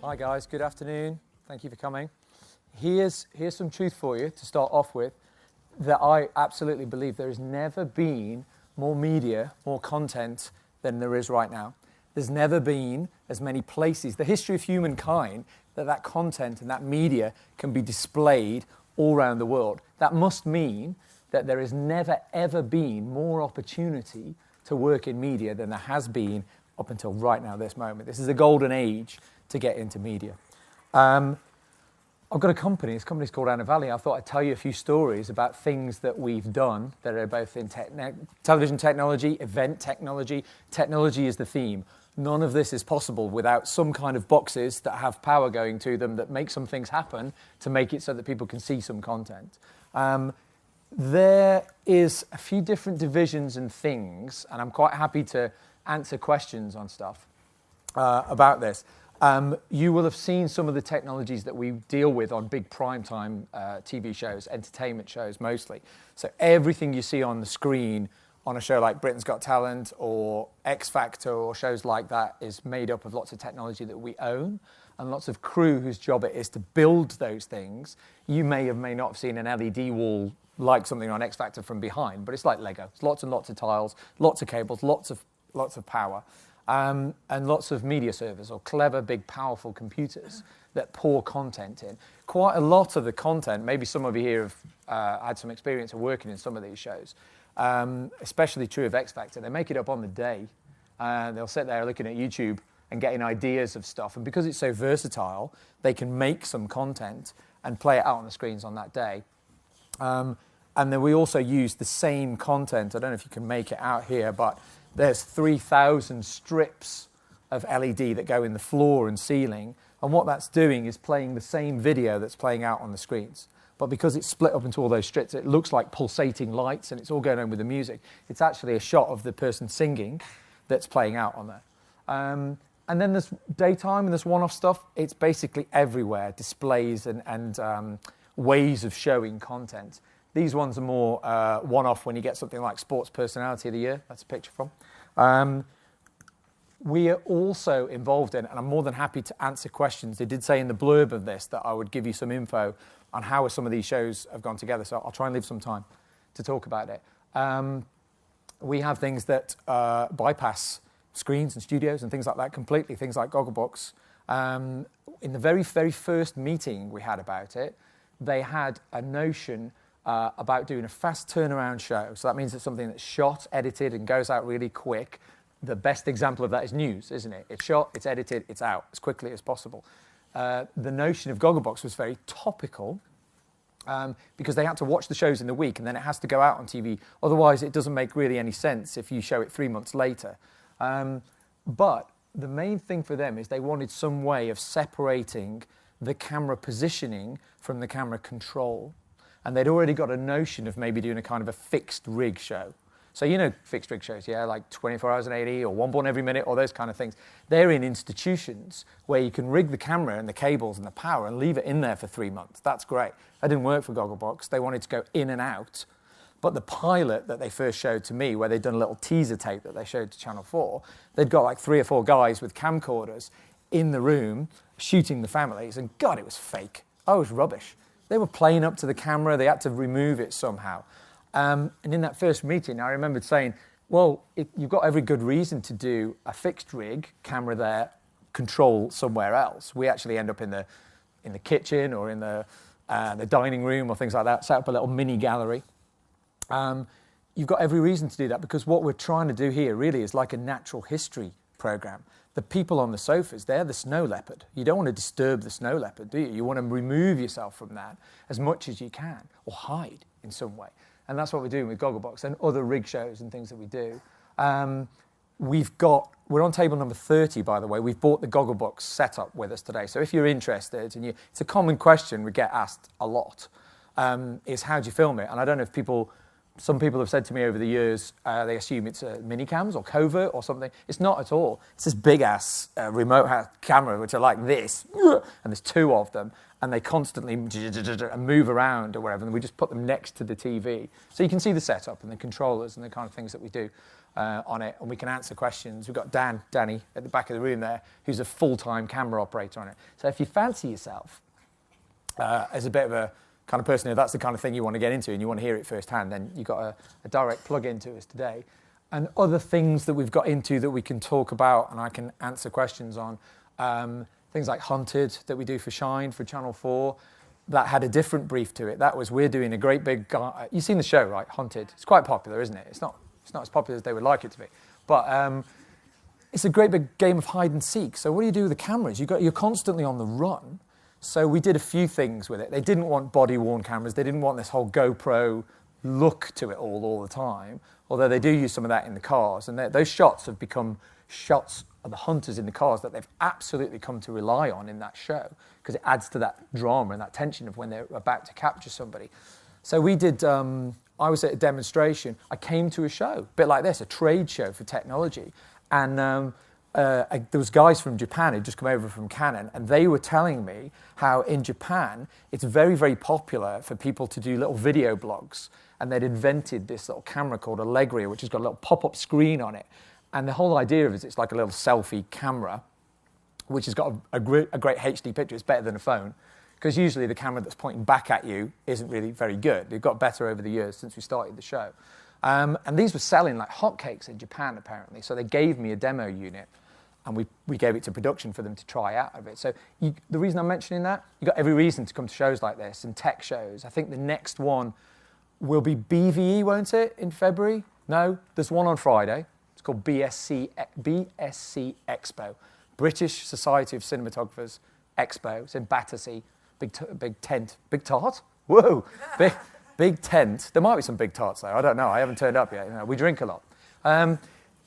Hi guys, good afternoon. Thank you for coming. Here's some truth for you to start off with, that I absolutely believe there has never been more media, more content than there is right now. There's never been as many places, the history of humankind, that content and that media can be displayed all around the world. That must mean that there has never ever been more opportunity to work in media than there has been up until right now, this moment. This is a golden age to get into media. I've got a company, this company's called Anna Valley. I thought I'd tell you a few stories about things that we've done that are both in television technology, event technology. Technology is the theme. None of this is possible without some kind of boxes that have power going to them that make some things happen to make it so that people can see some content. There is a few different divisions and things, and I'm quite happy to answer questions on stuff about this. You will have seen some of the technologies that we deal with on big primetime TV shows, entertainment shows mostly. So everything you see on the screen on a show like Britain's Got Talent or X Factor or shows like that is made up of lots of technology that we own and lots of crew whose job it is to build those things. You may not have seen an LED wall like something on X Factor from behind, but it's like Lego. It's lots and lots of tiles, lots of cables, lots of power. And lots of media servers or clever, big, powerful computers that pour content in. Quite a lot of the content, maybe some of you here have had some experience of working in some of these shows, especially true of X Factor. They make it up on the day. They'll sit there looking at YouTube and getting ideas of stuff. And because it's so versatile, they can make some content and play it out on the screens on that day. And then we also use the same content. I don't know if you can make it out here, but there's 3,000 strips of LED that go in the floor and ceiling, and what that's doing is playing the same video that's playing out on the screens. But because it's split up into all those strips, it looks like pulsating lights, and it's all going on with the music. It's actually a shot of the person singing that's playing out on there. And then there's daytime and there's one-off stuff. It's basically everywhere, displays and ways of showing content. These ones are more one-off when you get something like Sports Personality of the Year. That's a picture from. We are also involved in, and I'm more than happy to answer questions. They did say in the blurb of this that I would give you some info on how some of these shows have gone together, so I'll try and leave some time to talk about it. We have things that bypass screens and studios and things like that completely, things like Gogglebox. In the very, very first meeting we had about it, they had a notion about doing a fast turnaround show. So that means it's something that's shot, edited, and goes out really quick. The best example of that is news, isn't it? It's shot, it's edited, it's out as quickly as possible. The notion of Gogglebox was very topical because they had to watch the shows in the week and then it has to go out on TV. Otherwise, it doesn't make really any sense if you show it 3 months later. But the main thing for them is they wanted some way of separating the camera positioning from the camera control. And they'd already got a notion of maybe doing a kind of a fixed rig show. So you know fixed rig shows, yeah, like 24 hours in 80 or one born every minute or those kind of things. They're in institutions where you can rig the camera and the cables and the power and leave it in there for 3 months. That's great. That didn't work for Gogglebox. They wanted to go in and out. But the pilot that they first showed to me, where they'd done a little teaser tape that they showed to Channel 4, they'd got like 3 or 4 guys with camcorders in the room shooting the families. And God, it was fake. Oh, it was rubbish. They were playing up to the camera. They had to remove it somehow. And in that first meeting, I remembered saying, well, you've got every good reason to do a fixed rig, camera there, control somewhere else. We actually end up in the kitchen or in the dining room or things like that, set up a little mini gallery. You've got every reason to do that because what we're trying to do here really is like a natural history program. The people on the sofas, they're the snow leopard. You don't want to disturb the snow leopard, do you? You want to remove yourself from that as much as you can or hide in some way. And that's what we're doing with Gogglebox and other rig shows and things that we do. We're on table number 30, by the way. We've bought the Gogglebox setup with us today. So if you're interested, it's a common question we get asked a lot, is how do you film it? And I don't know if some people have said to me over the years, they assume it's mini-cams or covert or something. It's not at all. It's this big-ass remote camera, which are like this, and there's 2 of them, and they constantly move around or whatever, and we just put them next to the TV. So you can see the setup and the controllers and the kind of things that we do. on it, and we can answer questions. We've got Danny at the back of the room there, who's a full-time camera operator on it. So if you fancy yourself as a bit of a kind of person who that's the kind of thing you want to get into and you want to hear it firsthand, then you've got a direct plug into us today. And other things that we've got into that we can talk about and I can answer questions on, things like Hunted that we do for Shine, for Channel 4, that had a different brief to it. That was, we're doing a great big, you've seen the show, right, Hunted? It's quite popular, isn't it? It's not as popular as they would like it to be. But it's a great big game of hide and seek. So what do you do with the cameras? You're constantly on the run. So we did a few things with it. They didn't want body-worn cameras. They didn't want this whole GoPro look to it all the time, although they do use some of that in the cars. And those shots have become shots of the hunters in the cars that they've absolutely come to rely on in that show because it adds to that drama and that tension of when they're about to capture somebody. So we did, I was at a demonstration. I came to a show, a bit like this, a trade show for technology. And there was guys from Japan who'd just come over from Canon, and they were telling me how in Japan, it's very, very popular for people to do little video blogs. And they'd invented this little camera called Allegria, which has got a little pop-up screen on it. And the whole idea of it is it's like a little selfie camera, which has got a great HD picture. It's better than a phone, because usually the camera that's pointing back at you isn't really very good. They've got better over the years since we started the show. And these were selling like hotcakes in Japan, apparently. So they gave me a demo unit, and we gave it to production for them to try out of it. So the reason I'm mentioning that, you've got every reason to come to shows like this and tech shows. I think the next one will be BVE, won't it, in February? No, there's one on Friday. It's called BSC Expo, British Society of Cinematographers Expo. It's in Battersea, big tent. Big tart? Whoa, big tent. There might be some big tarts though, I don't know. I haven't turned up yet. You know, we drink a lot.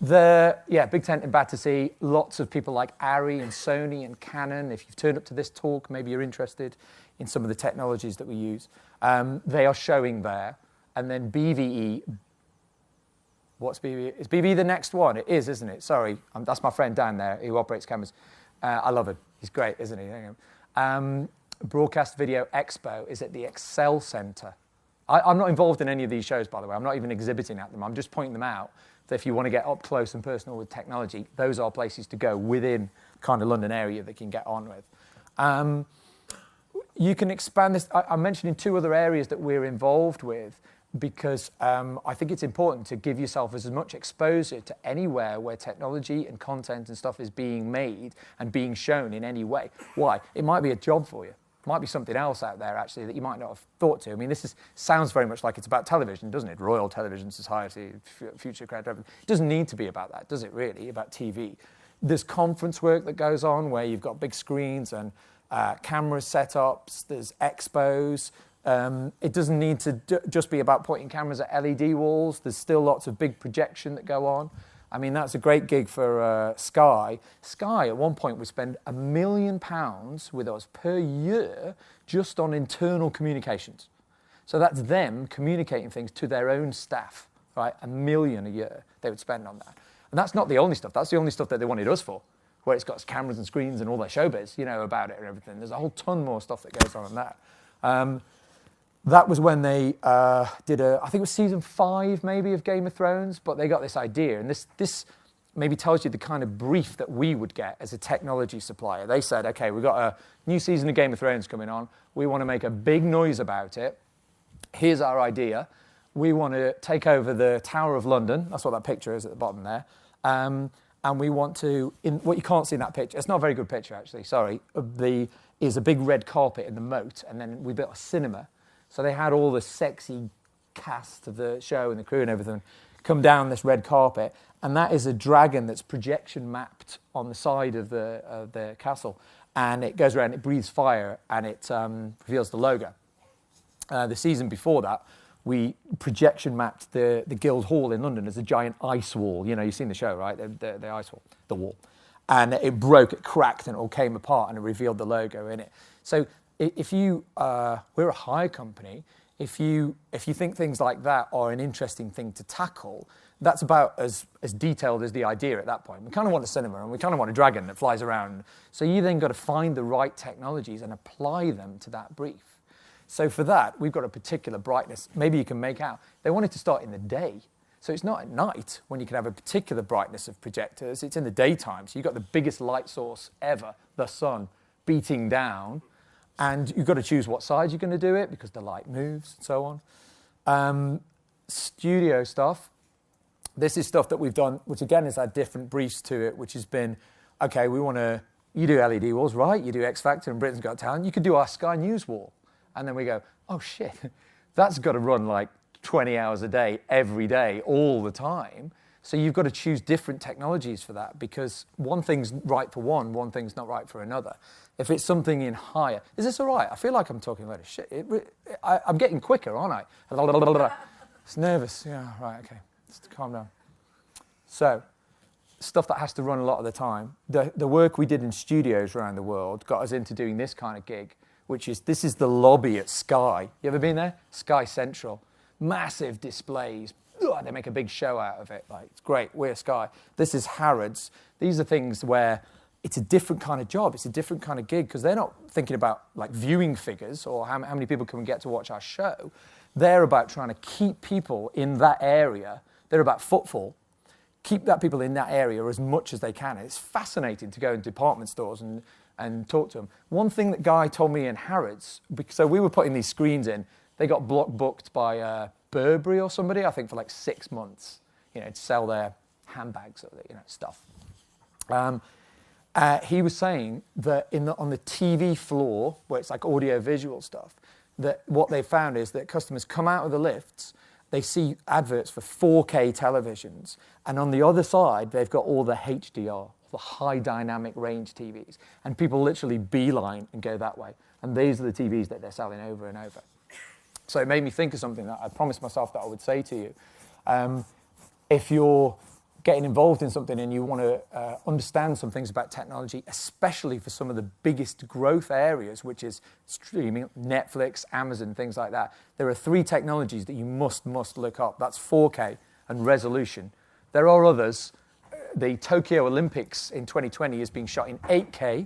Big tent in Battersea. Lots of people like Arri and Sony and Canon. If you've turned up to this talk, maybe you're interested in some of the technologies that we use. They are showing there. And then BVE, what's BVE? Is BVE the next one? It is, isn't it? Sorry, that's my friend Dan there who operates cameras. I love him. He's great, isn't he? Broadcast Video Expo is at the Excel Centre. I'm not involved in any of these shows, by the way. I'm not even exhibiting at them. I'm just pointing them out. So if you want to get up close and personal with technology, those are places to go within kind of London area that can get on with. You can expand this. I'm mentioning two other areas that we're involved with because I think it's important to give yourself as much exposure to anywhere where technology and content and stuff is being made and being shown in any way. Why? It might be a job for you. It might be something else out there, actually, that you might not have thought to. I mean, sounds very much like it's about television, doesn't it? Royal Television Society, Future Creative. It doesn't need to be about that, does it really, about TV? There's conference work that goes on where you've got big screens and camera setups, there's expos. It doesn't need to just be about pointing cameras at LED walls. There's still lots of big projection that go on. I mean, that's a great gig for Sky. Sky, at one point, would spend £1 million with us per year just on internal communications. So that's them communicating things to their own staff, right? £1 million a year they would spend on that. And that's not the only stuff. That's the only stuff that they wanted us for, where it's got cameras and screens and all their showbiz, about it and everything. There's a whole ton more stuff that goes on in that. That was when they did I think it was season 5 maybe of Game of Thrones, but they got this idea, and this maybe tells you the kind of brief that we would get as a technology supplier. They said, okay, we've got a new season of Game of Thrones coming on. We want to make a big noise about it. Here's our idea. We want to take over the Tower of London. That's what that picture is at the bottom there. And we want to, what you can't see in that picture, it's not a very good picture actually, sorry, is a big red carpet in the moat, and then we built a cinema. So they had all the sexy cast of the show and the crew and everything come down this red carpet, and that is a dragon that's projection mapped on the side of the castle, and it goes around, it breathes fire, and it reveals the logo. The season before that, we projection mapped the Guildhall in London as a giant ice wall. You've seen the show, right? The ice wall, the wall. And it broke, it cracked, and it all came apart, and it revealed the logo in it. So if you, we're a hire company, if you think things like that are an interesting thing to tackle, that's about as detailed as the idea at that point. We kind of want a cinema, and we kind of want a dragon that flies around. So you then got to find the right technologies and apply them to that brief. So for that, we've got a particular brightness. Maybe you can make out. They wanted to start in the day. So it's not at night when you can have a particular brightness of projectors. It's in the daytime. So you've got the biggest light source ever, the sun, beating down. And you've got to choose what side you're going to do it because the light moves and so on. Studio stuff. This is stuff that we've done, which again has had different briefs to it, which has been, okay, you do LED walls, right? You do X Factor and Britain's Got Talent. You could do our Sky News wall. And then we go, oh shit, that's got to run like 20 hours a day, every day, all the time. So you've got to choose different technologies for that because one thing's right for one thing's not right for another. If it's something in higher, is this all right? I feel like I'm talking a lot of shit. I'm getting quicker, aren't I? It's nervous. Yeah, right, okay. Just calm down. So, stuff that has to run a lot of the time. The work we did in studios around the world got us into doing this kind of gig, this is the lobby at Sky. You ever been there? Sky Central. Massive displays. Ugh, they make a big show out of it. Like, it's great. We're Sky. This is Harrods. These are things where it's a different kind of job. It's a different kind of gig because they're not thinking about like viewing figures or how many people can we get to watch our show. They're about trying to keep people in that area. They're about footfall. Keep that people in that area as much as they can. And it's fascinating to go in department stores and talk to them. One thing that Guy told me in Harrods, so we were putting these screens in, they got block booked by Burberry or somebody, I think for like 6 months, to sell their handbags or stuff. He was saying that on the TV floor, where it's like audio-visual stuff, that what they found is that customers come out of the lifts, they see adverts for 4K televisions, and on the other side, they've got all the HDR, the high dynamic range TVs, and people literally beeline and go that way. And these are the TVs that they're selling over and over. So it made me think of something that I promised myself that I would say to you. If you're getting involved in something and you want to understand some things about technology, especially for some of the biggest growth areas, which is streaming, Netflix, Amazon, things like that, there are 3 technologies that you must look up. That's 4K and resolution. There are others. The Tokyo Olympics in 2020 is being shot in 8K,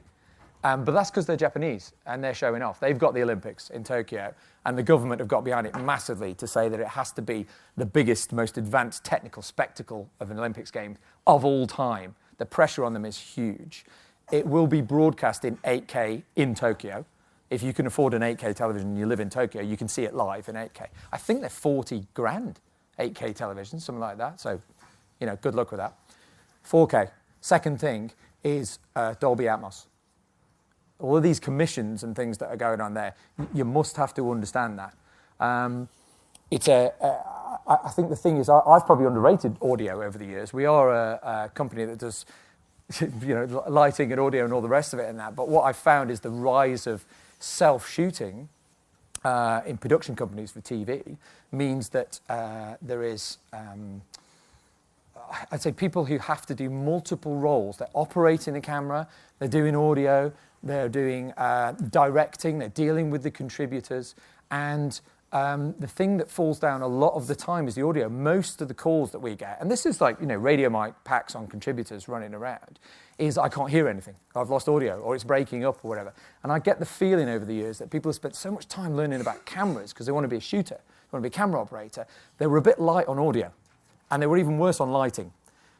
but that's because they're Japanese and they're showing off. They've got the Olympics in Tokyo, and the government have got behind it massively to say that it has to be the biggest, most advanced technical spectacle of an Olympics game of all time. The pressure on them is huge. It will be broadcast in 8K in Tokyo. If you can afford an 8K television and you live in Tokyo, you can see it live in 8K. I think they're 40 grand, 8K televisions, something like that. So, good luck with that. 4K. Second thing is Dolby Atmos. All of these commissions and things that are going on there, you must have to understand that. I think the thing is, I've probably underrated audio over the years. We are a company that does, lighting and audio and all the rest of it and that. But what I've found is the rise of self-shooting in production companies for TV means that there is, I'd say, people who have to do multiple roles. They're operating the camera, they're doing audio, they're doing directing, they're dealing with the contributors, and the thing that falls down a lot of the time is the audio. Most of the calls that we get, and this is like, radio mic packs on contributors running around, is I can't hear anything, I've lost audio, or it's breaking up or whatever. And I get the feeling over the years that people have spent so much time learning about cameras because they want to be a shooter, they want to be a camera operator, they were a bit light on audio, and they were even worse on lighting.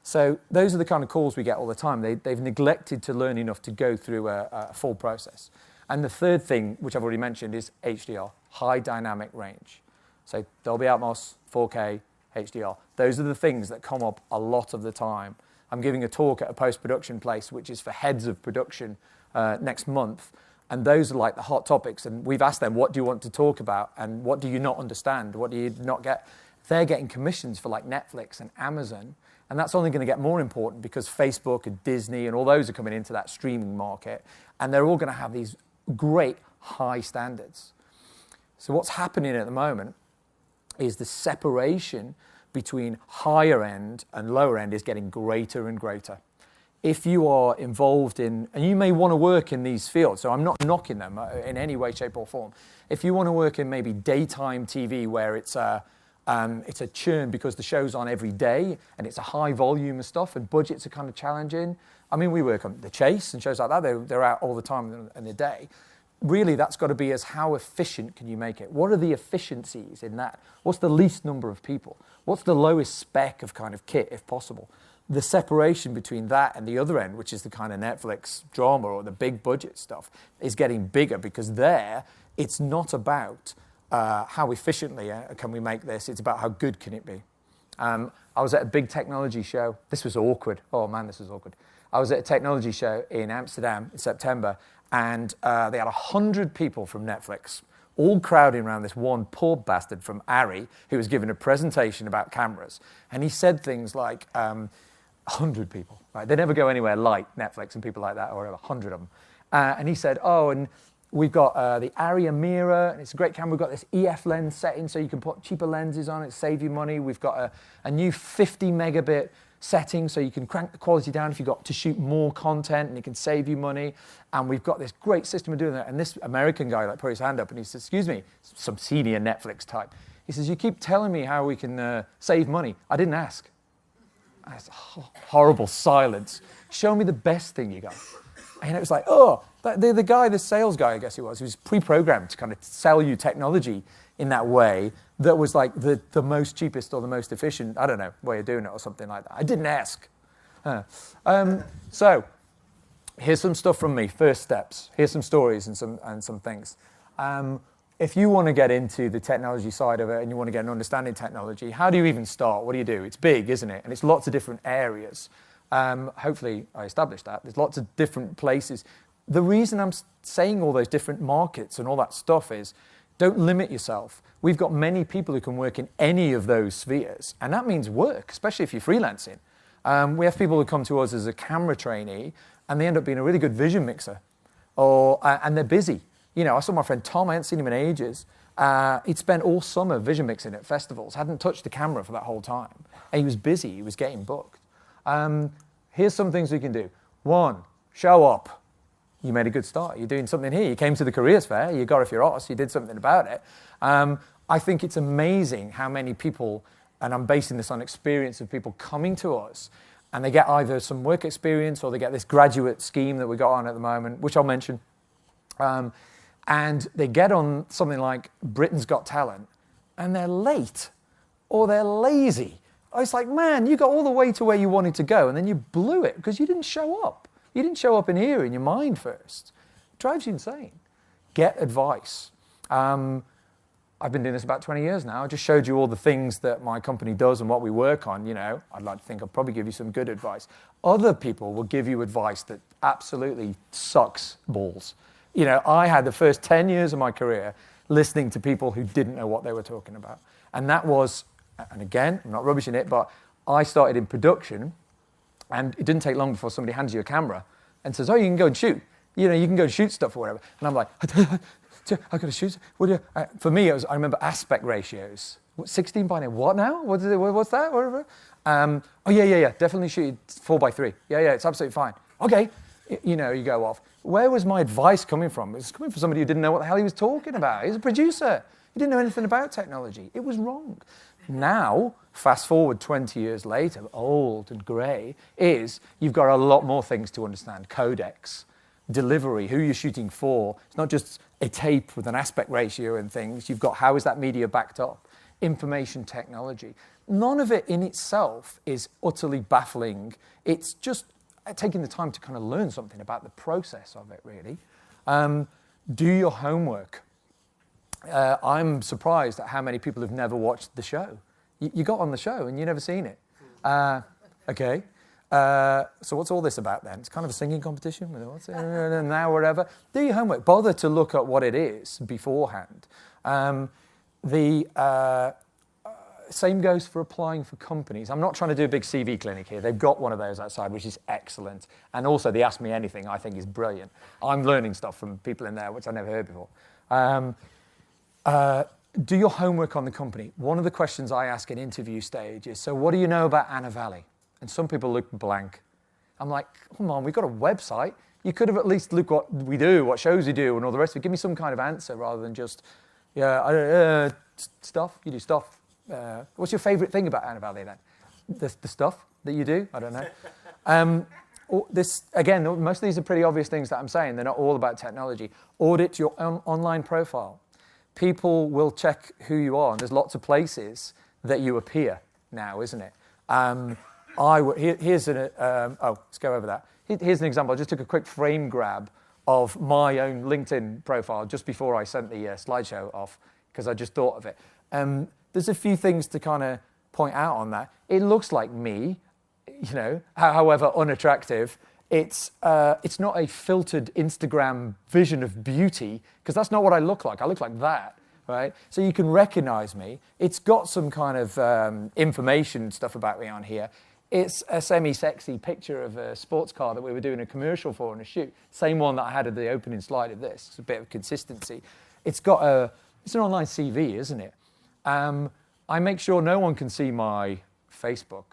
So those are the kind of calls we get all the time. They've neglected to learn enough to go through a full process. And the third thing, which I've already mentioned, is HDR, high dynamic range. So Dolby Atmos, 4K, HDR. Those are the things that come up a lot of the time. I'm giving a talk at a post-production place, which is for heads of production next month. And those are like the hot topics. And we've asked them, what do you want to talk about? And what do you not understand? What do you not get? They're getting commissions for like Netflix and Amazon. And that's only going to get more important because Facebook and Disney and all those are coming into that streaming market. And they're all going to have these great high standards. So what's happening at the moment is the separation between higher end and lower end is getting greater and greater. If you are involved in, and you may want to work in these fields, so I'm not knocking them in any way, shape or form. If you want to work in maybe daytime TV where it's a churn because the show's on every day and it's a high volume of stuff and budgets are kind of challenging. I mean, we work on The Chase and shows like that. They're out all the time in the day. really that's got to be as how efficient can you make it? What are the efficiencies in that? What's the least number of people? What's the lowest spec of kind of kit, if possible? The separation between that and the other end, which is the kind of Netflix drama or the big budget stuff, is getting bigger, because there it's not about how efficiently can we make this, it's about how good can it be. I was at a big technology show. This was awkward. Oh man, this was awkward. I was at a technology show in Amsterdam in September, and they had 100 people from Netflix all crowding around this one poor bastard from Ari who was giving a presentation about cameras. And he said things like, 100 people, right? They never go anywhere like Netflix and people like that, or 100 of them. And he said, oh, and we've got the Ari Amira, and it's a great camera. We've got this EF lens setting so you can put cheaper lenses on it, save you money. We've got a new 50 megabit setting so you can crank the quality down if you've got to shoot more content, and it can save you money. And we've got this great system of doing that. And this American guy put his hand up and he says, excuse me, some senior Netflix type. He says, you keep telling me how we can save money. I didn't ask. And it's horrible silence. Show me the best thing you got. And it was like, oh, the guy, the sales guy, I guess he was pre-programmed to kind of sell you technology in that way that was like the most cheapest or the most efficient, I don't know, way of doing it or something like that. I didn't ask. So here's some stuff from me, first steps. Here's some stories and some things. If you want to get into the technology side of it and you want to get an understanding technology, how do you even start? What do you do? It's big, isn't it? And it's lots of different areas. Hopefully I established that. There's lots of different places. The reason I'm saying all those different markets and all that stuff is, don't limit yourself. We've got many people who can work in any of those spheres, and that means work, especially if you're freelancing. We have people who come to us as a camera trainee, and they end up being a really good vision mixer, and they're busy. You know, I saw my friend Tom, I hadn't seen him in ages. He'd spent all summer vision mixing at festivals, hadn't touched the camera for that whole time. And he was busy, he was getting booked. Here's some things we can do. 1, show up. You made a good start. You're doing something here. You came to the careers fair, you got off your arse, you did something about it. I think it's amazing how many people, and I'm basing this on experience of people coming to us, and they get either some work experience or they get this graduate scheme that we got on at the moment, which I'll mention. And they get on something like Britain's Got Talent, and they're late, or they're lazy. It's like, man, you got all the way to where you wanted to go, and then you blew it because you didn't show up. You didn't show up in here, in your mind first. It drives you insane. Get advice. I've been doing this about 20 years now. I just showed you all the things that my company does and what we work on. You know, I'd like to think I'll probably give you some good advice. Other people will give you advice that absolutely sucks balls. You know, I had the first 10 years of my career listening to people who didn't know what they were talking about. And that was, and again, I'm not rubbishing it, but I started in production, and it didn't take long before somebody hands you a camera and says, oh, you can go and shoot. You know, you can go and shoot stuff or whatever. And I'm like, I've got to shoot. For me, I remember aspect ratios. 16 by 9, what now? What's that? Whatever. Oh, yeah, definitely shoot 4:3. Yeah, it's absolutely fine. Okay, you know, you go off. Where was my advice coming from? It was coming from somebody who didn't know what the hell he was talking about. He's a producer. He didn't know anything about technology. It was wrong. Now, fast forward 20 years later, old and grey, you've got a lot more things to understand. Codecs, delivery, who you're shooting for. It's not just a tape with an aspect ratio and things. You've got how is that media backed up? Information technology. None of it in itself is utterly baffling. It's just taking the time to kind of learn something about the process of it, really. Do your homework. I'm surprised at how many people have never watched the show. You got on the show and you've never seen it. Okay. So what's all this about then? It's kind of a singing competition. What's it? Now, whatever. Do your homework. Bother to look at what it is beforehand. Same goes for applying for companies. I'm not trying to do a big CV clinic here. They've got one of those outside, which is excellent. And also, the Ask Me Anything, I think, is brilliant. I'm learning stuff from people in there, which I never heard before. Do your homework on the company. One of the questions I ask in interview stage is, so what do you know about Anna Valley? And some people look blank. I'm like, come on, we've got a website. You could have at least looked what we do, what shows we do, and all the rest of it. Give me some kind of answer rather than just, stuff. You do stuff. What's your favourite thing about Anna Valley then? The stuff that you do? I don't know. this, again, most of these are pretty obvious things that I'm saying. They're not all about technology. Audit your online profile. People will check who you are, and there's lots of places that you appear now, isn't it? Let's go over that. Here's an example. I just took a quick frame grab of my own LinkedIn profile just before I sent the slideshow off, because I just thought of it. There's a few things to kind of point out on that. It looks like me, you know, however unattractive. It's not a filtered Instagram vision of beauty, because that's not what I look like. I look like that, right? So you can recognize me. It's got some kind of information stuff about me on here. It's a semi-sexy picture of a sports car that we were doing a commercial for in a shoot. Same one that I had at the opening slide of this. It's a bit of consistency. It's an online CV, isn't it? I make sure no one can see my Facebook,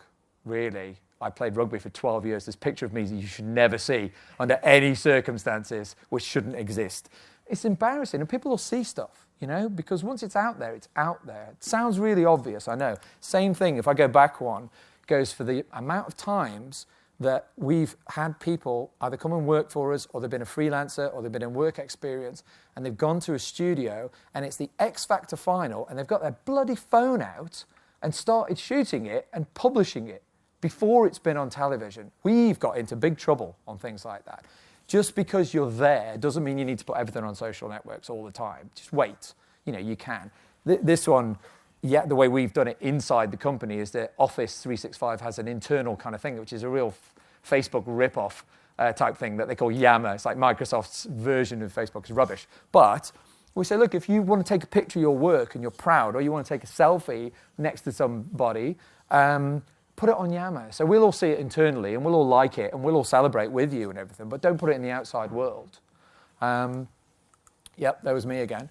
really. I played rugby for 12 years. This picture of me that you should never see under any circumstances, which shouldn't exist. It's embarrassing, and people will see stuff, you know, because once it's out there, it's out there. It sounds really obvious, I know. Same thing, if I go back one, goes for the amount of times that we've had people either come and work for us, or they've been a freelancer, or they've been in work experience, and they've gone to a studio, and it's the X Factor final, and they've got their bloody phone out and started shooting it and publishing it before it's been on television. We've got into big trouble on things like that. Just because you're there doesn't mean you need to put everything on social networks all the time. Just wait. You know, you can. This one, yeah, the way we've done it inside the company is that Office 365 has an internal kind of thing, which is a real Facebook rip-off type thing that they call Yammer. It's like Microsoft's version of Facebook. Is rubbish. But we say, look, if you want to take a picture of your work and you're proud, or you want to take a selfie next to somebody, put it on Yammer. So we'll all see it internally, and we'll all like it, and we'll all celebrate with you and everything, but don't put it in the outside world. Yep, that was me again.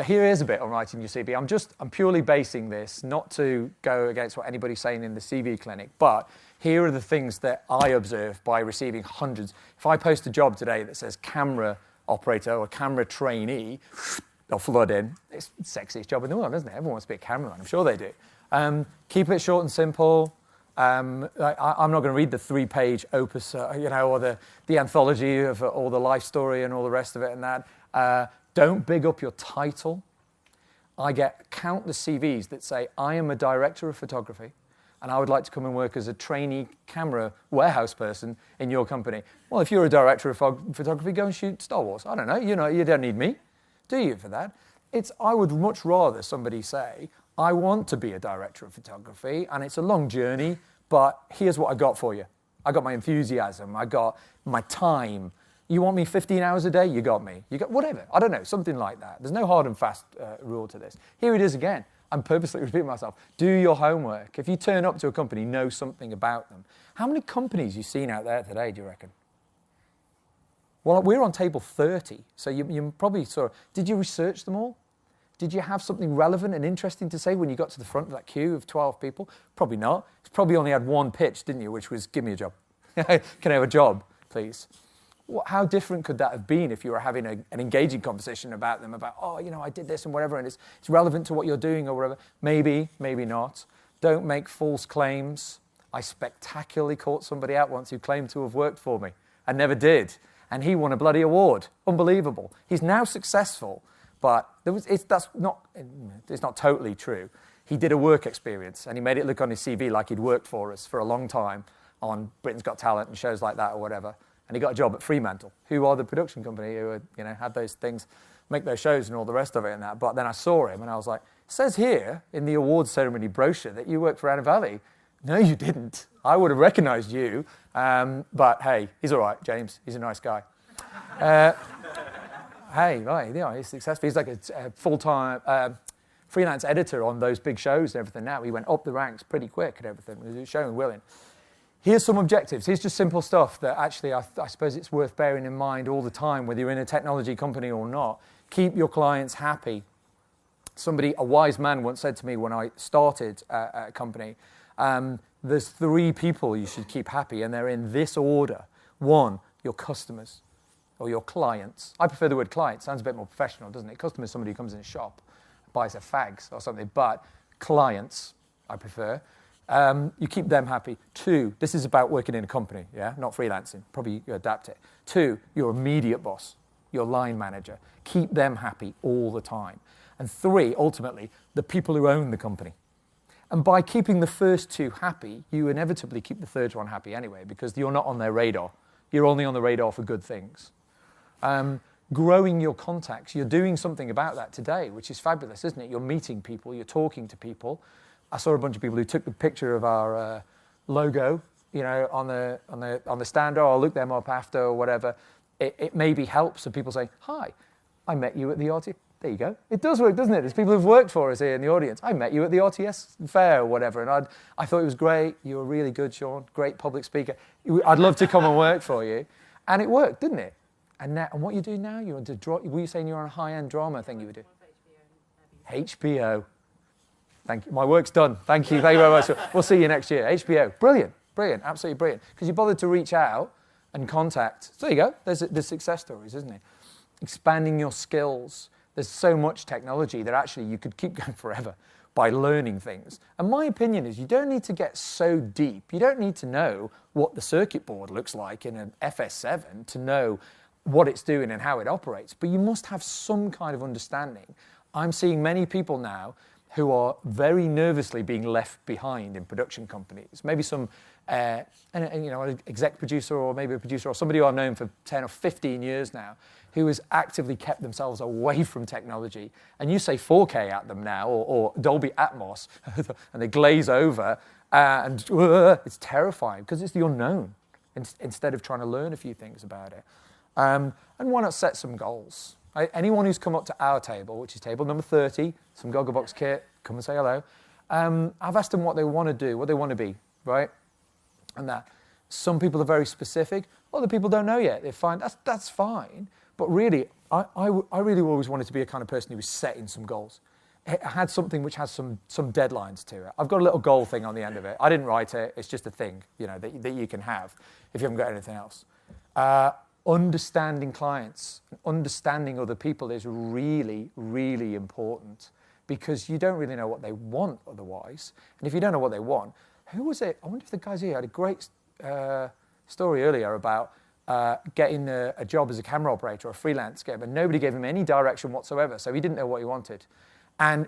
Here is a bit on writing your CV. I'm purely basing this not to go against what anybody's saying in the CV clinic, but here are the things that I observe by receiving hundreds. If I post a job today that says camera operator or camera trainee, they'll flood in. It's the sexiest job in the world, isn't it? Everyone wants to be a cameraman. I'm sure they do. Keep it short and simple. I'm not going to read the 3-page opus, or the anthology of all the life story and all the rest of it and that. Don't big up your title. I get countless CVs that say, I am a director of photography, and I would like to come and work as a trainee camera warehouse person in your company. Well, if you're a director of photography, go and shoot Star Wars. I don't know. You don't need me, do you, for that? I would much rather somebody say, I want to be a director of photography, and it's a long journey, but here's what I got for you. I got my enthusiasm. I got my time. You want me 15 hours a day? You got me. You got whatever. I don't know, something like that. There's no hard and fast rule to this. Here it is again. I'm purposely repeating myself. Do your homework. If you turn up to a company, know something about them. How many companies have you seen out there today, do you reckon? Well, we're on table 30, so you probably sort of, did you research them all? Did you have something relevant and interesting to say when you got to the front of that queue of 12 people? Probably not. You probably only had one pitch, didn't you, which was, give me a job. Can I have a job, please? How different could that have been if you were having an engaging conversation about them, about, I did this and whatever, and it's relevant to what you're doing or whatever. Maybe, maybe not. Don't make false claims. I spectacularly caught somebody out once who claimed to have worked for me and never did. And he won a bloody award. Unbelievable. He's now successful, but it's not totally true. He did a work experience, and he made it look on his CV like he'd worked for us for a long time on Britain's Got Talent and shows like that or whatever. And he got a job at Fremantle, who are the production company who had those things, make those shows and all the rest of it and that. But then I saw him and I was like, it says here in the awards ceremony brochure that you work for Anna Valley. No, you didn't. I would have recognized you. But hey, he's all right, James. He's a nice guy. He's successful. He's like a full-time freelance editor on those big shows and everything now. He went up the ranks pretty quick and everything. He was showing willing. Here's some objectives. Here's just simple stuff that actually I suppose it's worth bearing in mind all the time, whether you're in a technology company or not. Keep your clients happy. A wise man once said to me when I started a company, there's 3 people you should keep happy, and they're in this order. 1, your customers or your clients. I prefer the word client. Sounds a bit more professional, doesn't it? Customer is somebody who comes in a shop, buys a fags or something, but clients I prefer. You keep them happy. 2, this is about working in a company, yeah, not freelancing. Probably you adapt it. 2, your immediate boss, your line manager. Keep them happy all the time. And 3, ultimately, the people who own the company. And by keeping the first 2 happy, you inevitably keep the third one happy anyway, because you're not on their radar. You're only on the radar for good things. Growing your contacts, you're doing something about that today, which is fabulous, isn't it? You're meeting people, you're talking to people. I saw a bunch of people who took the picture of our logo, you know, on the stand. Oh, I'll look them up after or whatever. It maybe helps. So people say, "Hi, I met you at the RTS." There you go. It does work, doesn't it? There's people who've worked for us here in the audience. I met you at the RTS fair or whatever, and I thought it was great. You were really good, Sean. Great public speaker. I'd love to come and work for you, and it worked, didn't it? And what you do now? You want to draw? Were you saying you're on a high-end drama thing you would do? HBO. Thank you. My work's done. Thank you. Thank you very much. We'll see you next year. HBO. Brilliant. Brilliant. Absolutely brilliant. Because you bothered to reach out and contact. So there you go. There's success stories, isn't it? Expanding your skills. There's so much technology that actually you could keep going forever by learning things. And my opinion is you don't need to get so deep. You don't need to know what the circuit board looks like in an FS7 to know what it's doing and how it operates. But you must have some kind of understanding. I'm seeing many people now who are very nervously being left behind in production companies. Maybe some an exec producer or maybe a producer or somebody who I've known for 10 or 15 years now who has actively kept themselves away from technology. And you say 4K at them now or Dolby Atmos and they glaze over and it's terrifying because it's the unknown instead of trying to learn a few things about it. And why not set some goals? Anyone who's come up to our table, which is table number 30, some Gogglebox kit, come and say hello. I've asked them what they want to do, what they want to be, right? And that. Some people are very specific. Other people don't know yet. They find that's fine. But really, I really always wanted to be a kind of person who was setting some goals. It had something which has some deadlines to it. I've got a little goal thing on the end of it. I didn't write it. It's just a thing, you know, that you can have if you haven't got anything else. Understanding clients, understanding other people is really, really important because you don't really know what they want otherwise. And if you don't know what they want, who was it? I wonder if the guys here had a great story earlier about getting a job as a camera operator or a freelance game, and nobody gave him any direction whatsoever, so he didn't know what he wanted. And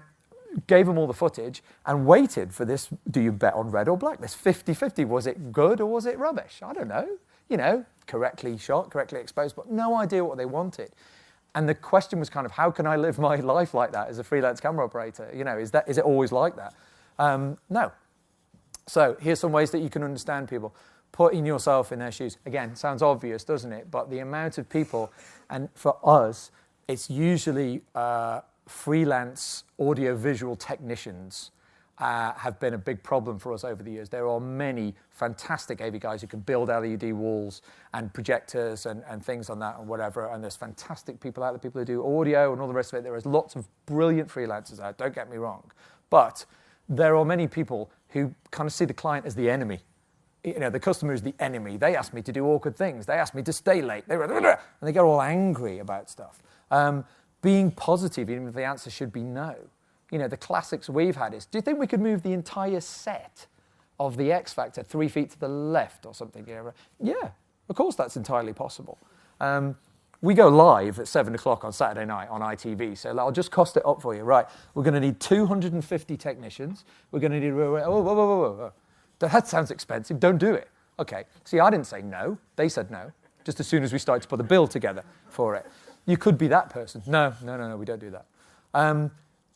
gave him all the footage and waited for this, do you bet on red or black? This 50-50, was it good or was it rubbish? I don't know. You know, correctly shot, correctly exposed, but no idea what they wanted. And the question was kind of, how can I live my life like that as a freelance camera operator? You know, is it always like that? No. So here's some ways that you can understand people. Putting yourself in their shoes. Again, sounds obvious, doesn't it? But the amount of people, and for us, it's usually freelance audio-visual technicians have been a big problem for us over the years. There are many fantastic AV guys who can build LED walls and projectors and things on that and whatever, and there's fantastic people out there, people who do audio and all the rest of it. There is lots of brilliant freelancers out, don't get me wrong. But there are many people who kind of see the client as the enemy. You know, the customer is the enemy. They ask me to do awkward things. They ask me to stay late. And they get all angry about stuff. Being positive, even if the answer should be no. You know, the classics we've had is, do you think we could move the entire set of the X Factor 3 feet to the left or something? Yeah, of course that's entirely possible. We go live at 7 o'clock on Saturday night on ITV, so I'll just cost it up for you. Right, we're going to need 250 technicians. We're going to need... Whoa. That sounds expensive. Don't do it. Okay, see, I didn't say no. They said no, just as soon as we started to put the bill together for it. You could be that person. No, we don't do that.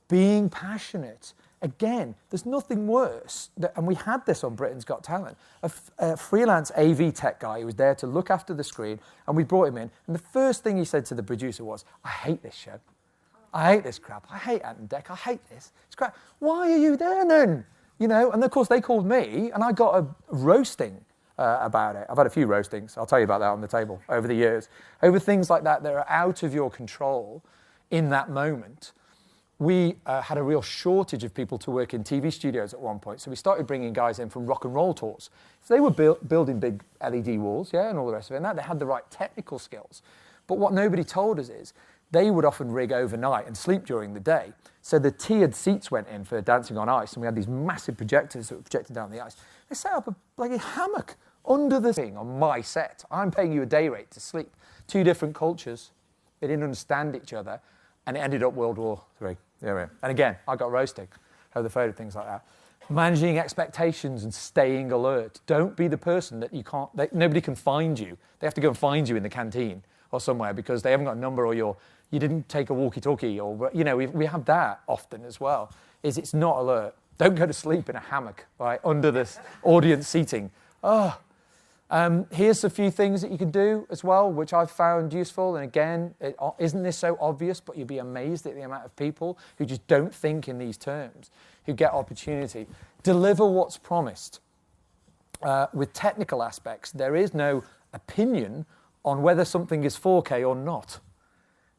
Being passionate. Again, there's nothing worse, and we had this on Britain's Got Talent, a freelance AV tech guy who was there to look after the screen, and we brought him in, and the first thing he said to the producer was, I hate this show. I hate this crap. I hate Ant and Dec. I hate this. It's crap. Why are you there then? You know, and of course they called me, and I got a roasting about it. I've had a few roastings. I'll tell you about that on the table over the years. Over things like that are out of your control in that moment. We had a real shortage of people to work in TV studios at one point, so we started bringing guys in from rock and roll tours. So they were building big LED walls, yeah, and all the rest of it, and that they had the right technical skills. But what nobody told us is they would often rig overnight and sleep during the day. So the tiered seats went in for dancing on ice, and we had these massive projectors that were projected down the ice. They set up a hammock under the thing on my set. I'm paying you a day rate to sleep. Two different cultures. They didn't understand each other, and it ended up World War III. And again, I got roasted over the photo, things like that. Managing expectations and staying alert. Don't be the person that you can't, nobody can find you. They have to go and find you in the canteen or somewhere because they haven't got a number, or you didn't take a walkie-talkie, or, we have that often as well, it's not alert. Don't go to sleep in a hammock, right, under this audience seating. Here's a few things that you can do as well, which I've found useful. And again, isn't this so obvious, but you'd be amazed at the amount of people who just don't think in these terms, who get opportunity. Deliver what's promised. With technical aspects, there is no opinion on whether something is 4K or not.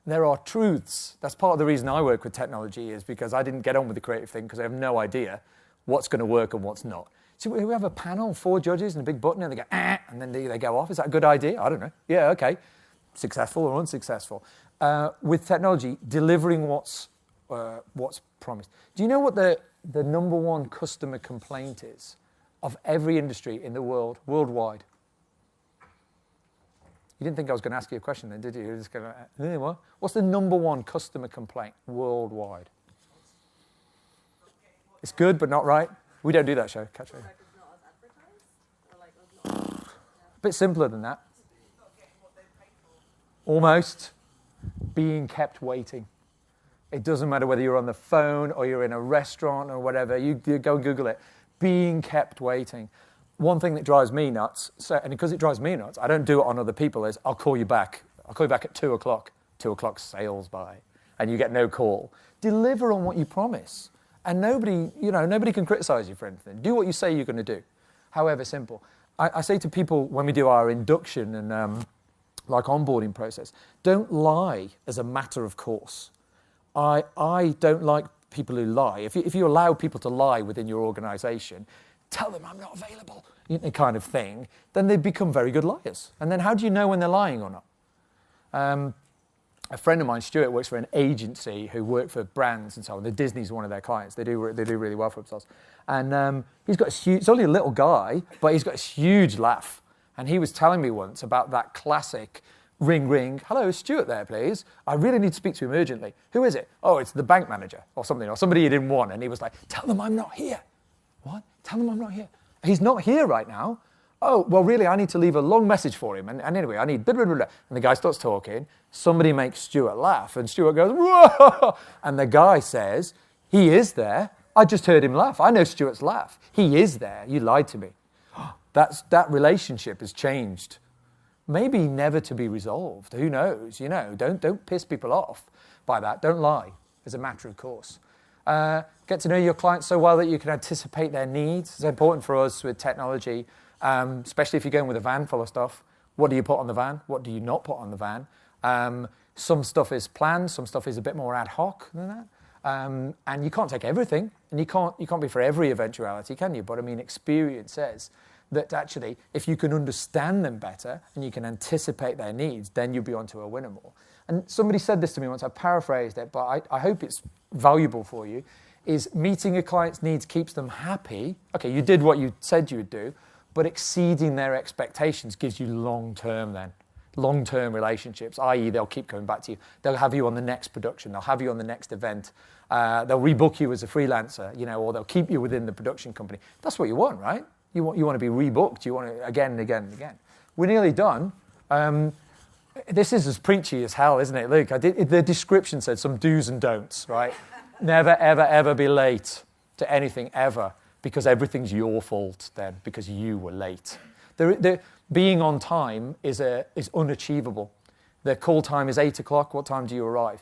There are truths. That's part of the reason I work with technology, is because I didn't get on with the creative thing because I have no idea what's going to work and what's not. So we have a panel, 4 judges and a big button, and they go, and then they go off. Is that a good idea? I don't know. Yeah, okay. Successful or unsuccessful. With technology, delivering what's promised. Do you know what the number one customer complaint is of every industry in the world, worldwide? You didn't think I was going to ask you a question then, did you? You're just going to, what? What's the number one customer complaint worldwide? It's good, but not right. We don't do that show. Catch it. A bit simpler than that. Almost. Being kept waiting. It doesn't matter whether you're on the phone or you're in a restaurant or whatever. You go and Google it. Being kept waiting. One thing that drives me nuts, and because it drives me nuts, I don't do it on other people, is I'll call you back. I'll call you back at 2 o'clock. 2 o'clock sales by. And you get no call. Deliver on what you promise. And nobody can criticize you for anything. Do what you say you're going to do, however simple. I say to people when we do our induction and onboarding process, don't lie as a matter of course. I don't like people who lie. If you allow people to lie within your organization, tell them I'm not available, kind of thing, then they become very good liars. And then how do you know when they're lying or not? A friend of mine, Stuart, works for an agency who work for brands and so on. The Disney's one of their clients. They do really well for themselves. And he's got he's only a little guy, but he's got this huge laugh. And he was telling me once about that classic ring, ring. Hello, is Stuart there, please? I really need to speak to him urgently. Who is it? Oh, it's the bank manager or something, or somebody he didn't want. And he was like, tell them I'm not here. What? Tell them I'm not here. He's not here right now. Oh, well, really, I need to leave a long message for him. And anyway, I need blah, blah, blah, blah. And the guy starts talking. Somebody makes Stuart laugh. And Stuart goes, whoa! And the guy says, he is there. I just heard him laugh. I know Stuart's laugh. He is there. You lied to me. That relationship has changed. Maybe never to be resolved. Who knows? Don't piss people off by that. Don't lie as a matter of course. Get to know your clients so well that you can anticipate their needs. It's important for us with technology. Especially if you're going with a van full of stuff. What do you put on the van? What do you not put on the van? Some stuff is planned, some stuff is a bit more ad hoc than that. And you can't take everything, and you can't be for every eventuality, can you? But I mean, experience says that actually, if you can understand them better and you can anticipate their needs, then you'll be onto a winner more. And somebody said this to me once, I paraphrased it, but I hope it's valuable for you, is meeting a client's needs keeps them happy. Okay, you did what you said you would do, but exceeding their expectations gives you long-term relationships, i.e. they'll keep coming back to you. They'll have you on the next production. They'll have you on the next event. They'll rebook you as a freelancer, or they'll keep you within the production company. That's what you want, right? You want to be rebooked. You want to again and again and again. We're nearly done. This is as preachy as hell, isn't it, Luke? The description said some do's and don'ts, right? Never, ever, ever be late to anything, ever. Because everything's your fault then, because you were late. Being on time is unachievable. The call time is 8 o'clock. What time do you arrive?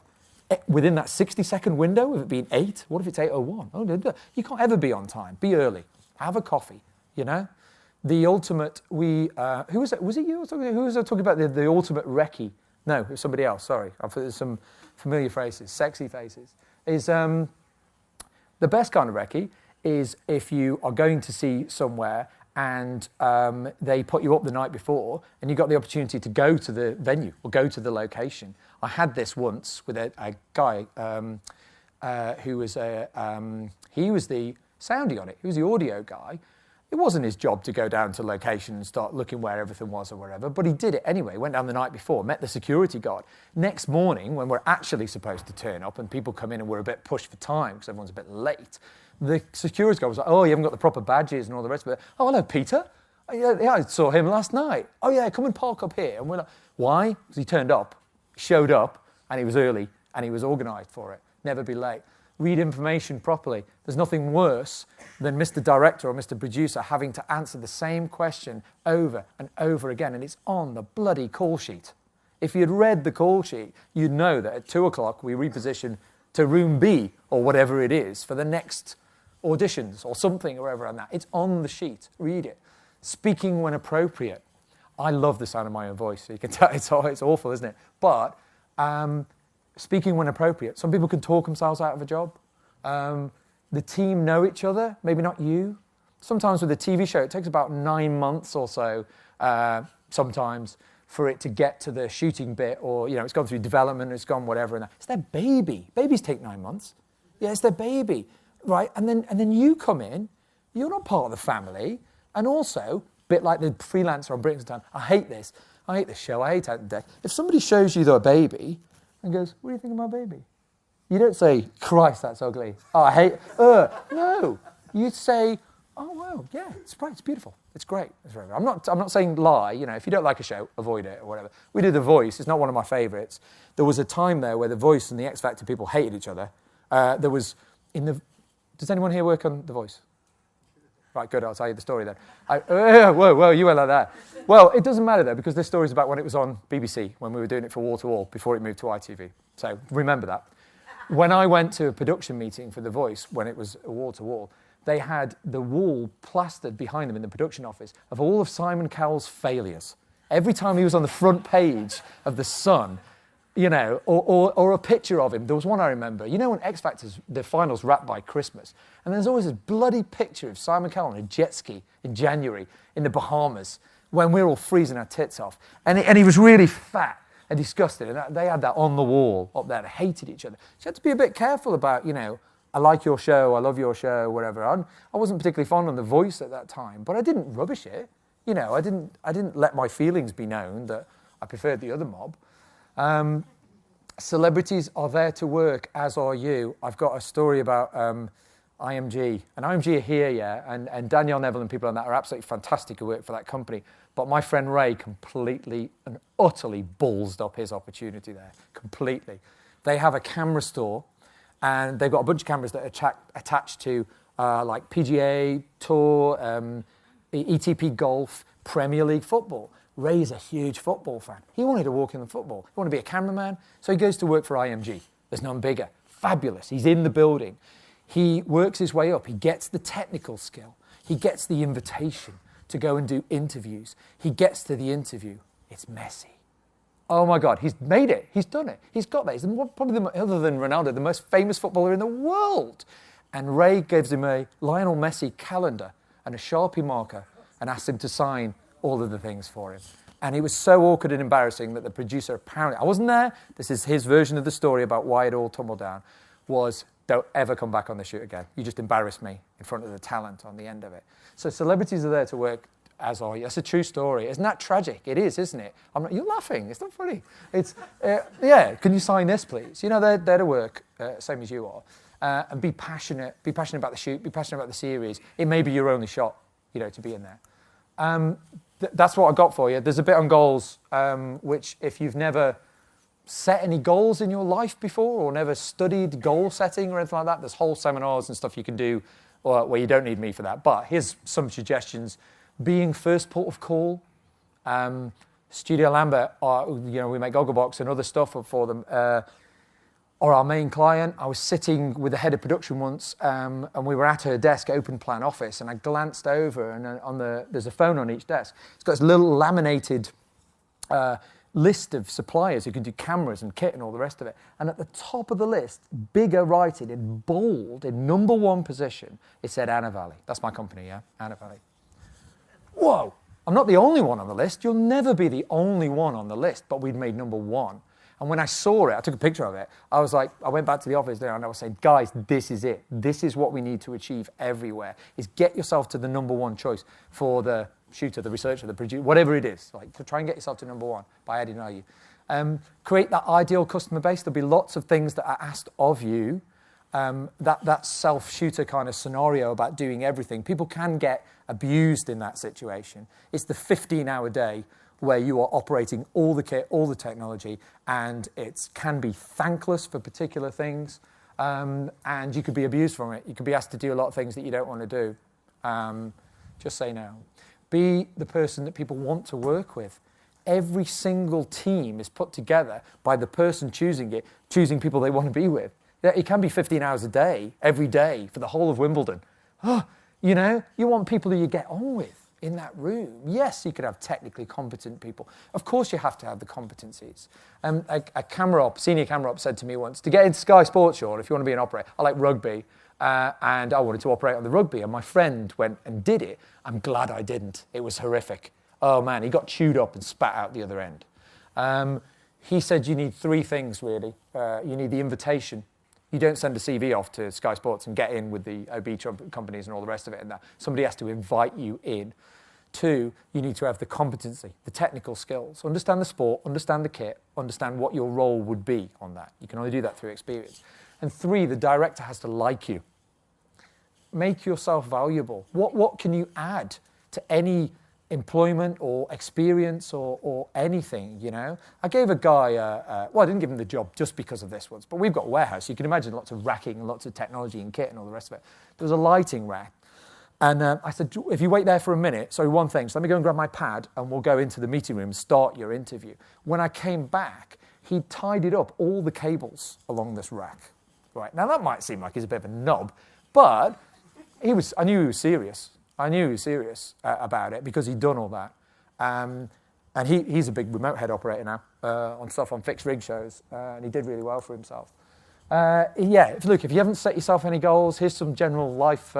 Within that 60-second window, if it being 8, what if it's 8:01? Oh, you can't ever be on time. Be early. Have a coffee, The ultimate, who was it? Was it you? Who was I talking about? The ultimate recce? No, it was somebody else, sorry. There's some familiar phrases, sexy faces. Is the best kind of recce is if you are going to see somewhere and they put you up the night before and you got the opportunity to go to the venue or go to the location. I had this once with a guy who was he was the sounding on it. He was the audio guy. It wasn't his job to go down to location and start looking where everything was or wherever, but he did it anyway. Went down the night before, met the security guard. Next morning, when we're actually supposed to turn up and people come in and we're a bit pushed for time because everyone's a bit late, the security guard was like, oh, you haven't got the proper badges and all the rest of it. Oh, hello, Peter. Yeah, I saw him last night. Oh, yeah, come and park up here. And we're like, why? Because he turned up, showed up, and he was early, and he was organised for it. Never be late. Read information properly. There's nothing worse than Mr. Director or Mr. Producer having to answer the same question over and over again, and it's on the bloody call sheet. If you'd read the call sheet, you'd know that at 2 o'clock we reposition to room B or whatever it is for the next auditions or something or whatever on that. It's on the sheet. Read it. Speaking when appropriate. I love the sound of my own voice. You can tell it's awful, isn't it? But speaking when appropriate. Some people can talk themselves out of a job. The team know each other, maybe not you. Sometimes with a TV show, it takes about 9 months or so, sometimes, for it to get to the shooting bit, or it's gone through development, it's gone whatever. And that. It's their baby. Babies take 9 months. Yeah, it's their baby, right? And then you come in. You're not part of the family, and also, a bit like the freelancer on Britain's Time. I hate this show. I hate Out on Deck. If somebody shows you their baby and goes, "What do you think of my baby?" You don't say, "Christ, that's ugly. Oh, I hate." No, you say, "Oh wow, yeah, it's bright, it's beautiful, it's great." It's very. I'm not saying lie. If you don't like a show, avoid it or whatever. We did The Voice. It's not one of my favourites. There was a time there where The Voice and the X Factor people hated each other. Does anyone here work on The Voice? Right, good, I'll tell you the story then. Whoa, you went like that. Well, it doesn't matter though, because this story's about when it was on BBC, when we were doing it for Wall to Wall, before it moved to ITV. So remember that. When I went to a production meeting for The Voice, when it was Wall to Wall, they had the wall plastered behind them in the production office of all of Simon Cowell's failures. Every time he was on the front page of The Sun, or a picture of him. There was one I remember. When X Factor's, the finals wrapped by Christmas, and there's always this bloody picture of Simon Cowell on a jet ski in January in the Bahamas when we're all freezing our tits off. And he was really fat and disgusted, and they had that on the wall up there. They hated each other. So you had to be a bit careful about, I like your show, I love your show, whatever. I wasn't particularly fond of The Voice at that time, but I didn't rubbish it. I didn't let my feelings be known that I preferred the other mob. Celebrities are there to work, as are you. I've got a story about IMG. And IMG are here, yeah, and Danielle Neville and people like that are absolutely fantastic who work for that company. But my friend Ray completely and utterly ballsed up his opportunity there, completely. They have a camera store, and they've got a bunch of cameras that are attached to like PGA Tour, ETP Golf, Premier League football. Ray's a huge football fan. He wanted to walk in the football. He wanted to be a cameraman, so he goes to work for IMG. There's none bigger. Fabulous. He's in the building. He works his way up. He gets the technical skill. He gets the invitation to go and do interviews. He gets to the interview. It's messy. Oh my God, he's made it. He's done it. He's got that. He's probably, other than Ronaldo, the most famous footballer in the world. And Ray gives him a Lionel Messi calendar and a Sharpie marker and asks him to sign all of the things for him. And it was so awkward and embarrassing that the producer apparently, I wasn't there, this is his version of the story about why it all tumbled down, was, "Don't ever come back on the shoot again. You just embarrassed me in front of the talent on the end of it." So celebrities are there to work, as are you. That's a true story. Isn't that tragic? It is, isn't it? You're laughing. It's not funny. It's, yeah, can you sign this, please? They're there to work, same as you are. And be passionate about the shoot, be passionate about the series. It may be your only shot, to be in there. That's what I got for you. There's a bit on goals, which if you've never set any goals in your life before or never studied goal setting or anything like that, there's whole seminars and stuff you can do where you don't need me for that. But here's some suggestions. Being first port of call. Studio Lambert, we make Gogglebox and other stuff for them, or our main client. I was sitting with the head of production once, and we were at her desk, open plan office, and I glanced over, and there's a phone on each desk. It's got this little laminated list of suppliers who can do cameras and kit and all the rest of it. And at the top of the list, bigger writing in bold, in number one position, it said Anna Valley. That's my company, yeah, Anna Valley. Whoa! I'm not the only one on the list. You'll never be the only one on the list, but we'd made number one. And when I saw it, I took a picture of it. I was like, I went back to the office there and I was saying, guys, this is it. This is what we need to achieve everywhere, is get yourself to the number one choice for the shooter, the researcher, the producer, whatever it is. Like, to try and get yourself to number one by adding value. Create that ideal customer base. There'll be lots of things that are asked of you. That self-shooter kind of scenario about doing everything. People can get abused in that situation. It's the 15-hour day where you are operating all the kit, all the technology, and it can be thankless for particular things, and you could be abused from it. You could be asked to do a lot of things that you don't want to do. Just say no. Be the person that people want to work with. Every single team is put together by the person choosing it, choosing people they want to be with. It can be 15 hours a day, every day, for the whole of Wimbledon. You know, you want people who you get on with in that room. Yes, you could have technically competent people. Of course you have to have the competencies. A camera op, senior camera op said to me once, to get into Sky Sports, Sean, if you want to be an operator, I like rugby, and I wanted to operate on the rugby, and my friend went and did it. I'm glad I didn't. It was horrific. Oh man, he got chewed up and spat out the other end. He said you need three things really. You need the invitation. You don't send a CV off to Sky Sports and get in with the OB companies and all the rest of it. And that somebody has to invite you in. 2, you need to have the competency, the technical skills. Understand the sport, understand the kit, understand what your role would be on that. You can only do that through experience. And 3, the director has to like you. Make yourself valuable. What can you add to any employment or experience or anything, you know? I gave a guy, well, I didn't give him the job just because of this once, but we've got a warehouse. You can imagine lots of racking and lots of technology and kit and all the rest of it. There was a lighting rack. And I said, if you wait there for a minute, sorry, one thing, so let me go and grab my pad and we'll go into the meeting room and start your interview. When I came back, he tidied up all the cables along this rack. Right, now that might seem like he's a bit of a knob, but I knew he was serious. I knew he was serious about it because he'd done all that. And he's a big remote head operator now on stuff on fixed rig shows, and he did really well for himself. Yeah, look, if you haven't set yourself any goals, here's some general life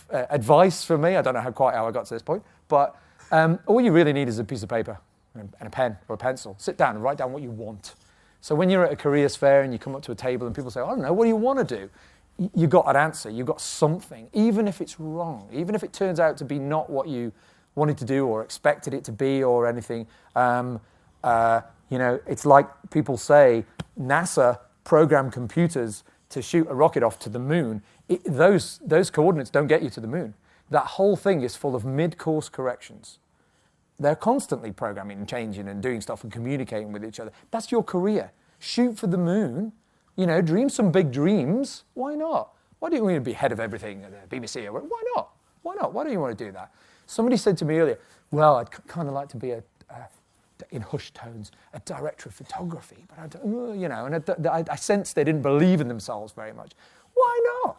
advice from me. I don't know how I got to this point, but all you really need is a piece of paper and a pen or a pencil. Sit down and write down what you want. So when you're at a careers fair and you come up to a table and people say, I don't know, what do you want to do? You got an answer, you got something, even if it's wrong, even if it turns out to be not what you wanted to do or expected it to be or anything. You know, it's like people say, NASA programmed computers to shoot a rocket off to the moon. Those coordinates don't get you to the moon. That whole thing is full of mid-course corrections. They're constantly programming and changing and doing stuff and communicating with each other. That's your career. Shoot for the moon. You know, dream some big dreams. Why not? Why do you want to be head of everything at the BBC? Why not? Why not? Why do you want to do that? Somebody said to me earlier, well, I'd kind of like to be in hushed tones, a director of photography, but I don't, you know, and I sensed they didn't believe in themselves very much. Why not?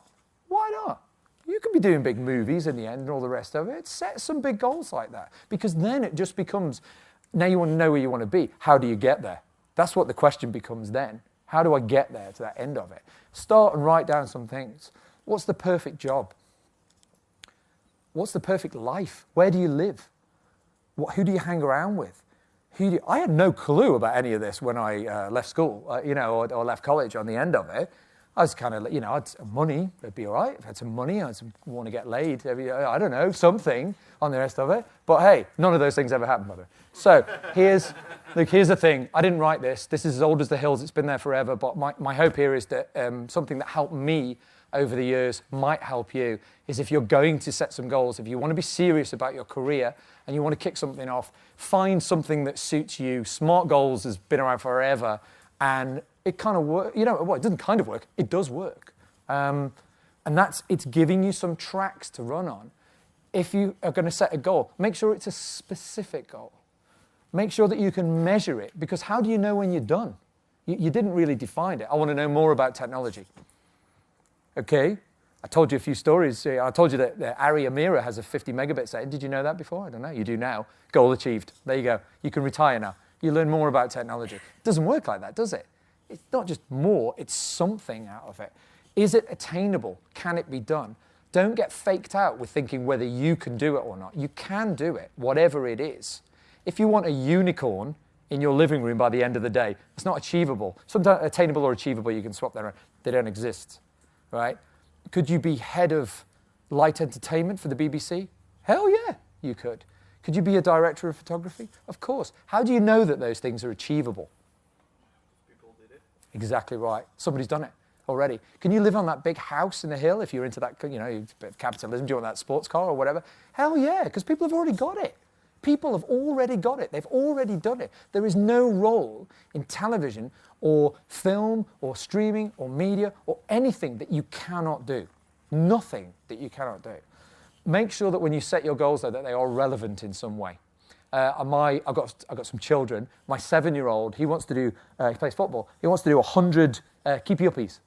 Why not? You could be doing big movies in the end and all the rest of it. Set some big goals like that, because then it just becomes, now you want to know where you want to be. How do you get there? That's what the question becomes then. How do I get there to that end of it? Start and write down some things. What's the perfect job? What's the perfect life? Where do you live? Who do you hang around with? I had no clue about any of this when I left school, you know, or left college on the end of it. I was kind of, you know, I had some money, it'd be all right. If I had some money, I want to get laid, I don't know, something on the rest of it. But hey, none of those things ever happened, by the way. So here's the thing. I didn't write this. This is as old as the hills. It's been there forever. But my hope here is that something that helped me over the years might help you, is if you're going to set some goals, if you want to be serious about your career and you want to kick something off, find something that suits you. SMART goals has been around forever, and it kind of works. You know, well, it doesn't kind of work. It does work. And it's giving you some tracks to run on. If you are going to set a goal, make sure it's a specific goal. Make sure that you can measure it, because how do you know when you're done? You didn't really define it. I want to know more about technology. Okay, I told you a few stories. I told you that Ari Amira has a 50 megabit set. Did you know that before? I don't know. You do now. Goal achieved. There you go. You can retire now. You learn more about technology. It doesn't work like that, does it? It's not just more, it's something out of it. Is it attainable? Can it be done? Don't get faked out with thinking whether you can do it or not. You can do it, whatever it is. If you want a unicorn in your living room by the end of the day. It's not achievable. Sometimes attainable or achievable, you can swap them around. They don't exist, right? Could you be head of light entertainment for the BBC? Hell yeah, you could. Could you be a director of photography? Of course. How do you know that those things are achievable? People did it. Exactly right. Somebody's done it already. Can you live on that big house in the hill if you're into that, a bit of capitalism? Do you want that sports car or whatever? Hell yeah, because people have already got it. People have already got it. They've already done it. There is no role in television or film or streaming or media or anything that you cannot do. Nothing that you cannot do. Make sure that when you set your goals, though, that they are relevant in some way. I've got some children. My 7-year-old, he wants to do, he plays football. He wants to do 100 keepy-uppies.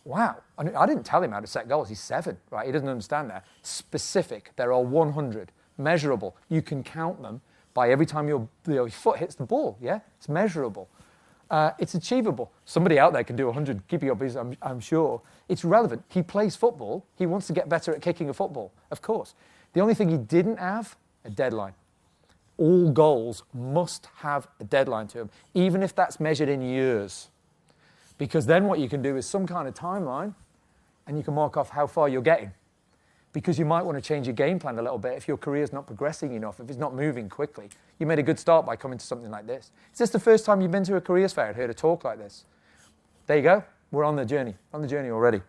Wow. I didn't tell him how to set goals. He's 7, right? He doesn't understand that. Specific. There are 100. Measurable. You can count them by every time your foot hits the ball, yeah? It's measurable. It's achievable. Somebody out there can do 100 keepy-uppies, I'm sure. It's relevant. He plays football. He wants to get better at kicking a football, of course. The only thing he didn't have, a deadline. All goals must have a deadline to them, even if that's measured in years. Because then what you can do is some kind of timeline, and you can mark off how far you're getting. Because you might want to change your game plan a little bit if your career's not progressing enough, if it's not moving quickly. You made a good start by coming to something like this. Is this the first time you've been to a careers fair and heard a talk like this? There you go. We're on the journey already.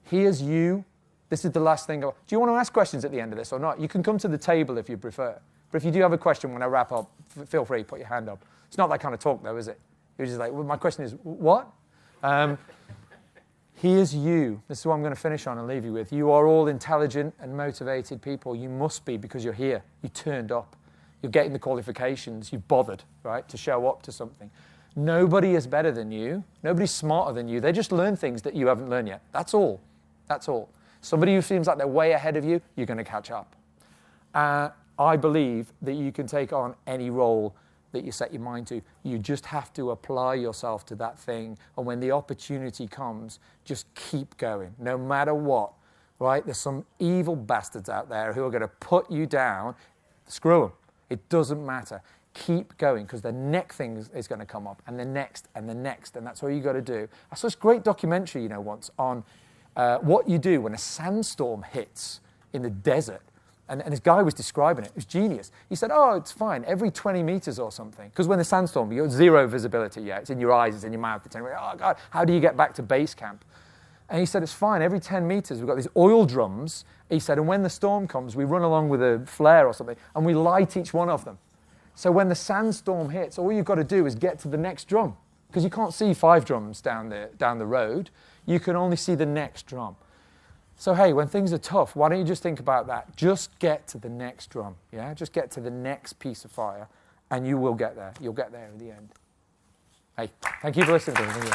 Here's you. This is the last thing. Do you want to ask questions at the end of this or not? You can come to the table if you prefer. But if you do have a question when I wrap up, feel free, put your hand up. It's not that kind of talk, though, is it? You're just like, well, my question is, what? Here's you. This is what I'm going to finish on and leave you with. You are all intelligent and motivated people. You must be, because you're here. You turned up. You're getting the qualifications. You've bothered, right, to show up to something. Nobody is better than you. Nobody's smarter than you. They just learn things that you haven't learned yet. That's all. That's all. Somebody who seems like they're way ahead of you, you're going to catch up. I believe that you can take on any role that you set your mind to. You just have to apply yourself to that thing. And when the opportunity comes, just keep going, no matter what, right? There's some evil bastards out there who are going to put you down. Screw them. It doesn't matter. Keep going, because the next thing is going to come up, and the next, and the next, and that's all you got to do. I saw this great documentary, once on what you do when a sandstorm hits in the desert. And this guy was describing it. It was genius. He said, oh, it's fine, every 20 meters or something. Because when the sandstorm, you've got zero visibility yet. It's in your eyes, it's in your mouth. It's anywhere. Oh, God, how do you get back to base camp? And he said, it's fine, every 10 meters, we've got these oil drums. He said, and when the storm comes, we run along with a flare or something, and we light each one of them. So when the sandstorm hits, all you've got to do is get to the next drum. Because you can't see 5 drums down the road. You can only see the next drum. So, hey, when things are tough, why don't you just think about that? Just get to the next drum, yeah? Just get to the next piece of fire, and you will get there. You'll get there in the end. Hey, thank you for listening to me.